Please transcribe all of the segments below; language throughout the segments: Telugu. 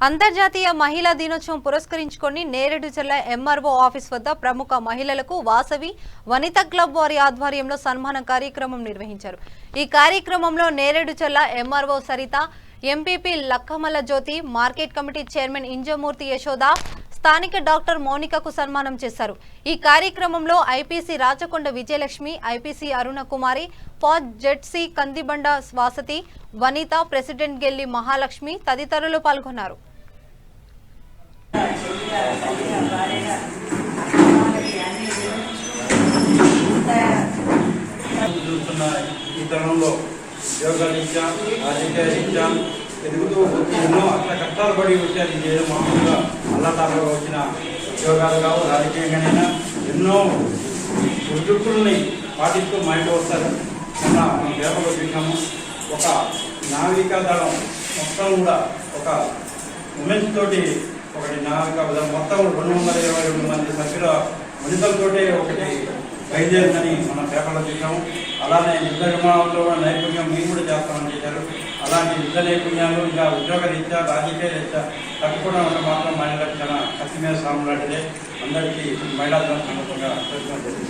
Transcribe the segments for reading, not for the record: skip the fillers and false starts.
అంతర్జాతీయ మహిళా దినోత్సవం పురస్కరించుకొని నేరేడు జిల్లా ఎంఆర్ఓ ఆఫీస్ వద్ద ప్రముఖ మహిళలకు వాసవి వనిత క్లబ్ వారి ఆధ్వర్యంలో సన్మాన కార్యక్రమం నిర్వహించారు। ఈ కార్యక్రమంలో నేరేడు జిల్లా ఎంఆర్ఓ సరిత, ఎంపీపీ లక్కమల్ల జ్యోతి, మార్కెట్ కమిటీ చైర్మన్ ఇంజమూర్తి యశోద, స్థానిక డాక్టర్ మౌనికకు సన్మానం చేశారు। ఈ కార్యక్రమంలో IPC Rachakonda Vijayalakshmi, IPC Aruna Kumari, pause ZC Kandibanda వాసతి, వనిత, ప్రెసిడెంట్ గెల్లి మహాలక్ష్మి తదితరులు పాల్గొన్నారు। ఎదుగుతూ ఎన్నో అట్లా కష్టాలు పడి వచ్చారు। ఇది మామూలుగా అల్లతారుగా వచ్చిన ఉద్యోగాలు కావు, రాజకీయంగానైనా ఎన్నో ఉద్యోగుల్ని పాటిస్తూ మా ఇంట్లో వస్తారు। మనం పేపర్లో చూసాము, ఒక నావికా దళం మొత్తం కూడా ఒక ఉమెన్స్ తోటి ఒకటి నావికా దళం మొత్తం 222 మంది సభ్యుల వనితలతోటే ఒకటి బయలుదేరిందని మనం పేపర్లో చూసాము। అలానే యుద్ధ విమానంలో కూడా నైపుణ్యం మేము కూడా చేస్తామని చెప్పారు। అలాంటి యుద్ధ నైపుణ్యాలు ఇంకా ఉద్యోగ రీత్యా, రాజకీయ రీత్యా తప్పకుండా ఉంటే మాత్రం మహిళలకు చాలా కత్తి మీద సాము లాంటిదే। అందరికీ మహిళా దినం సందర్భంగా ప్రయత్నం జరిగింది।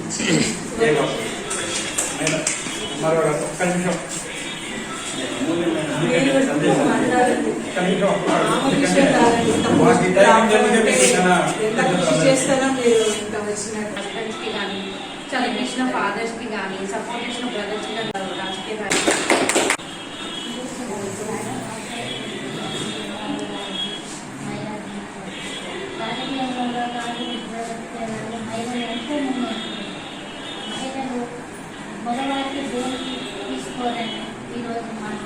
మరో ఒక్క నిమిషం చదివించిన ఫాదర్స్ కి కానీ, సపోర్ట్ చేసిన బ్రదర్స్ కి కానీ, రాజకీయ మగవారికి దేనికి తీసుకోవాలని ఈరోజు మనం